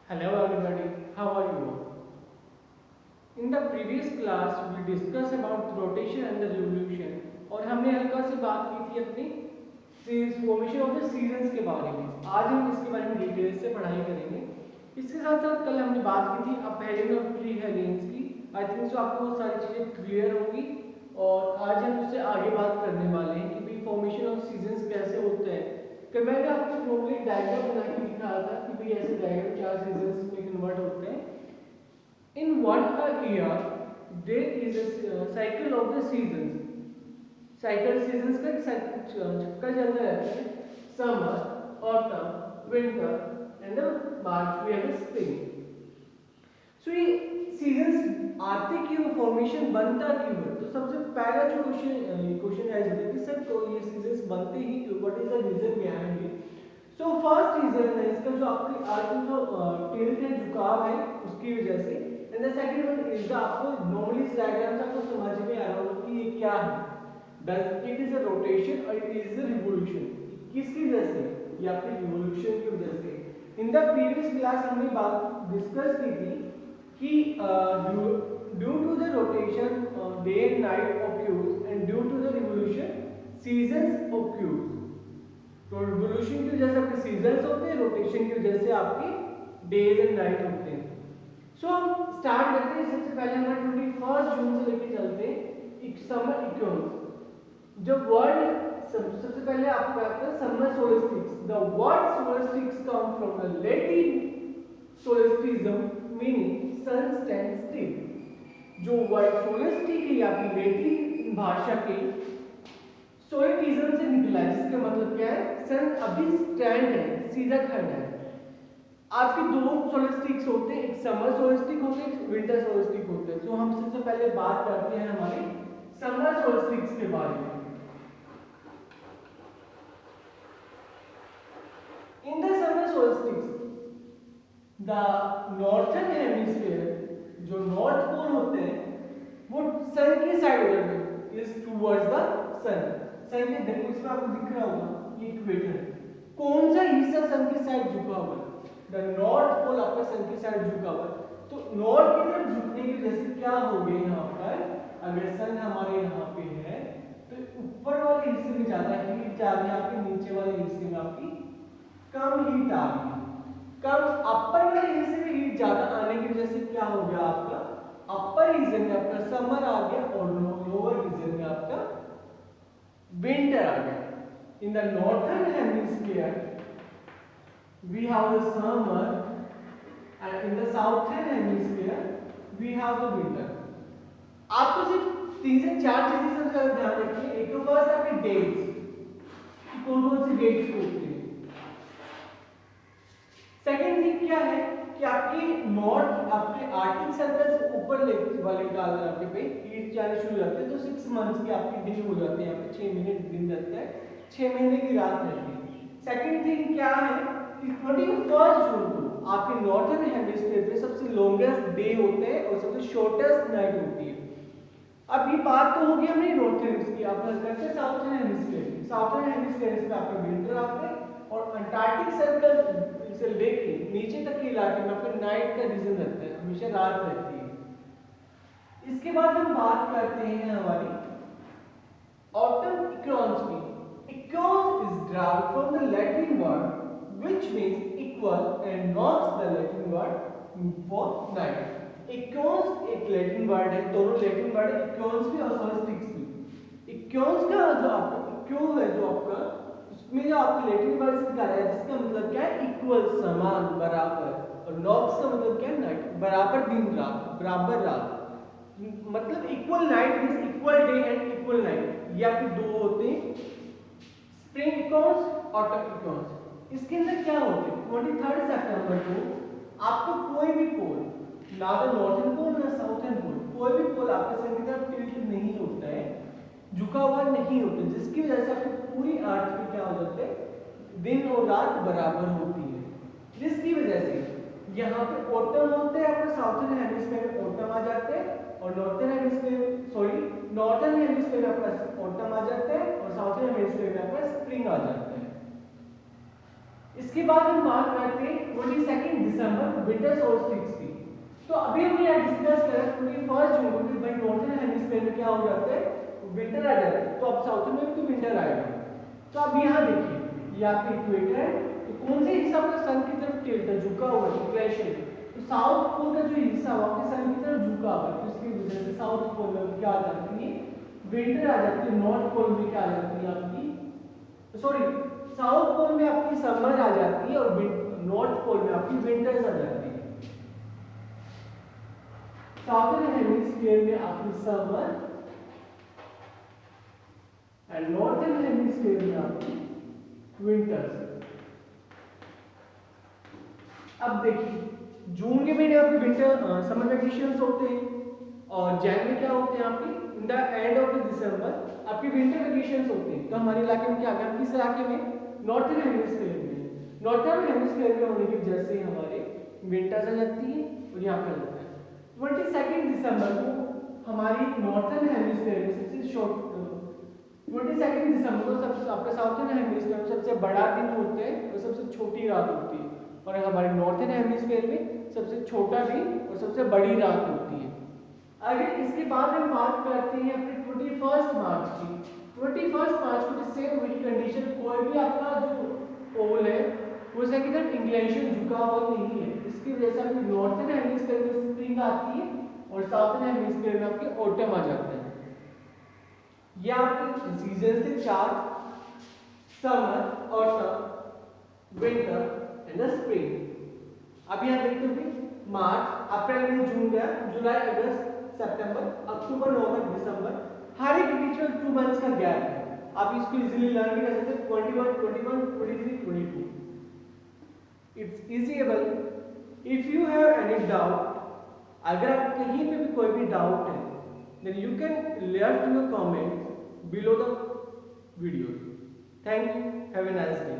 Hello everybody, how are you? In the previous class we discussed about rotation and the revolution और हमने हल्का सी बात की थी अपनी फॉर्मेशन ऑफ द सीजन्स के बारे में। आज हम इसके बारे में डिटेल से पढ़ाई करेंगे। इसके साथ साथ कल हमने बात की थी अपहेलियन और प्री हेलियंस की। आई थिंक सो आपको वो सारी चीज़ें क्लियर होंगी और आज हम उससे आगे बात करने वाले हैं कि भाई फॉर्मेशन ऑफ सीजन्स कैसे होते हैं। कि मैंने आपको नॉर्मली डायग्राम बना के दिखाया था कि भाई ऐसे डायग्राम 4 सीजन्स में कन्वर्ट होते हैं। In 1 year, there is a cycle of the seasons. Cycle seasons का चक्कर चलता रहता है. Summer, autumn, winter, and the March we have a spring. So ये seasons आते क्यों, फॉर्मेशन बनता क्यों है? तो सबसे पहला जो क्वेश्चन है कि सर तो ये सीजन्स बनते ही क्यों? What is the reason behind it? So first reason है इसका जो आपकी आर्क जो टिल्ट है, झुकाव है, उसकी वजह से। And the second one is आपको नॉर्मली इस डायग्राम से आपको समझ में आ रहा होगा कि ये क्या है। Does it is a rotation or it is a revolution? किसकी वजह से? ये आपकी रिवोल्यूशन की वजह से। In the previous class हमने बात डिस्कस की थी कि due to the rotation day and night occurs and due to the revolution seasons occurs. तो रिवोल्यूशन की वजह से आपके सीजन्स होते हैं, रोटेशन की वजह से आपके डेज एंड नाइट होते हैं। सो हम स्टार्ट करते हैं। सबसे पहले हमारे 21 जून से लेके चलते हैं एक समर इक्वेशंस। जब वर्ड सबसे पहले आपको आता है summer solstice. The word solstice come from the Latin solstitium meaning sun stand still. जो वर्ड सोल्स्टिस है आपकी लैटिन भाषा के सोल्स्टिसम से निकला है, जिसका मतलब क्या है? सन अभी स्टैंड है, सीधा खड़ा है। आपके दो सोल्स्टिस होते हैं, एक समर सोल्स्टिस होते हैं, एक विंटर सोल्स्टिस होते हैं। तो हम सबसे पहले बात करते हैं हमारे समर सोल्स्टिस के बारे में। In the summer solstice the northern hemisphere, जो नॉर्थ पोल होते हैं वो सन की साइड हो जाते हैं, इज टुवर्ड्स द सन। सन के देखो इसमें आपको दिख रहा होगा ये इक्वेटर है। कौन सा हिस्सा सन की साइड झुका हुआ है? द नॉर्थ पोल आपका सन की साइड झुका हुआ है। तो नॉर्थ की तरफ झुकने की वजह से क्या हो गया यहाँ पर? अगर सन हमारे यहाँ पे है तो ऊपर वाले हिस्से में ज्यादा हीट जा रही है, आपके नीचे वाले हिस्से में आपकी कम हीट आ रही है। कम अपर वाले हिस्से में हीट ज्यादा आने की वजह से क्या हो गया? आपका अपर रीजन में आपका समर आ गया और लोअर रीजन में आपका विंटर आ गया। In the northern hemisphere we have the summer and in the southern hemisphere we have the winter. आपको सिर्फ 3 से 4 चीजें का ध्यान रखिए। एक तो फर्स्ट आपके डेट्स, कौन कौन सी डेट्स होती है। सेकंड थिंग क्या है कि आपकी नॉर्थ आपके आर्कटिक सर्कल से ऊपर वाले काल आपके पे हीट जाने शुरू हो जाते हैं। तो 6 मंथ्स की आपकी दिन हो जाते हैं, यहाँ पे 6 महीने दिन रहते हैं, 6 महीने की रात रहती है। सेकंड थिंग क्या है कि 21 जून को आपके नॉर्थर्न हेमिस्फीयर में सबसे लॉन्गेस्ट डे होते हैं और सबसे शॉर्टेस्ट नाइट होती है। अब ये बात तो होगी हमने नॉर्थर्न की। आप करते हैं साउथर्न हेमिस्फीयर की। साउथर्न हेमिस्फीयर में आपका विंटर आता है और अंटार्कटिक सर्कल से लेके नीचे तक के इलाके में आपका नाइट का रीजन रहता है, हमेशा रात रहती है। इसके बाद हम बात करते हैं हमारी ऑटम इक्वेशंस की। Equation is derived from the Latin word which means equal and not the Latin word for night। Equation एक लैटिन वर्ड है, दोनों लैटिन वर्ड है, इक्वेशन भी और सोल्स्टिस भी। इक्वेशन का जो आपका इक्व है जो आपका उसमें जो आपके लैटिन वर्ड से निकाला है, जिसका मतलब क्या है? इक्वल, समान, बराबर। और नॉक्स का मतलब क्या है? नाइट, बराबर दिन रात, बराबर रात। मतलब equal night means equal day and equal night. ये आपके दो होते हैं, स्प्रिंग इक्वेशंस, ऑटम इक्वेशंस। इसके अंदर क्या होते हैं? 23 सितंबर को आपको कोई भी पोल, ना तो नॉर्थर्न पोल ना साउथर्न पोल, कोई भी पोल आपके सन की तरफ टिल्ट नहीं होता है, झुका हुआ नहीं होता, जिसकी वजह से आपकी पूरी अर्थ में क्या हो जाता है? दिन और रात बराबर होती है। जिसकी वजह से यहाँ पे ऑटम होते हैं, आपके साउथर्न हेमिस्फीयर में ऑटम आ जाते हैं और नॉर्थर्न हेमिस्फीयर में आपका ऑटम आ जाता है और साउथर्न हेमिस्फीयर में आपका स्प्रिंग आ जाता है। इसके बाद हम बात करते हैं 22 दिसंबर विंटर सोल्स्टिस की। तो अभी हमने यहाँ डिस्कस करा 21 जून को कि भाई नॉर्थन हेमिस्फीयर में क्या हो जाता है, विंटर आ जाता है। तो अब साउथर्न में भी तो विंटर आएगा। तो अब यहाँ देखिए, ये आपका इक्वेटर है, तो कौन से हिस्सा आपका सन की तरफ टिल्ट है, झुका हुआ है, इंक्लिनेशन। तो साउथ पोल का जो हिस्सा हुआ आपके सन की तरफ झुका हुआ है, तो इसकी वजह से साउथ पोल में क्या आ जाती है, विंटर आ जाती है। नॉर्थ पोल में क्या आ जाती है आपकी, सॉरी, साउथ पोल में आपकी समर आ जाती है और नॉर्थ पोल में आपकी विंटर्स आ जाती है। साउथर्न हेमिस्फीयर में आपकी समर एंड नॉर्थर्न हेमिस्फीयर में आपकी विंटर्स। अब देखिए जून के महीने आपके विंटर समर वेकेशंस होते हैं और जैन में क्या होते हैं आपके in the end of December आपके विंटर वेकेशंस होते हैं। तो हमारे इलाके में क्या आ गया, किस इलाके में, नॉर्थर्न हेमिस्फीयर में। नॉर्थर्न हेमिस्फीयर में होने की वजह से हमारे विंटर्स आ जाती है और यहाँ पे लगता है 22 दिसंबर को हमारी नॉर्थर्न हेमिस्फीयर में सबसे शॉर्ट 22 दिसंबर को सबसे आपका साउथर्न हेमिस्फीयर में सबसे बड़ा दिन होता है और सबसे छोटी रात होती है, और हमारे नॉर्थर्न हेमिस्फीयर में सबसे छोटा दिन और सबसे बड़ी रात होती है। अगर इसके बाद हम बात करते हैं अपने 21 मार्च की। 21 मार्च को सेम वही कंडीशन, कोई भी आपका जो पोल है वो सन की तरफ इंक्लिनेशन झुका हुआ नहीं है। इसकी वजह से आपकी नॉर्थर्न हेमिस्फीयर में स्प्रिंग आती है और साउथर्न हेमिस्फीयर में आपके ऑटम आ जाता है। ये आपके सीजन से 4, summer, autumn, winter and the spring. अब यहाँ देखते हो मार्च, अप्रैल, मई, जून गया, जुलाई, अगस्त, सितंबर, अक्टूबर, नवंबर, दिसंबर, हर एक बीच में 2 मंथ्स का गैप है। आप इसको इजीली लर्न भी कर सकते हैं 21, 23, 22। इट्स इजीएबल। If you have any doubt, अगर आप कहीं पे भी कोई भी डाउट है then you can leave your comments below the video. Thank you. Have a nice day.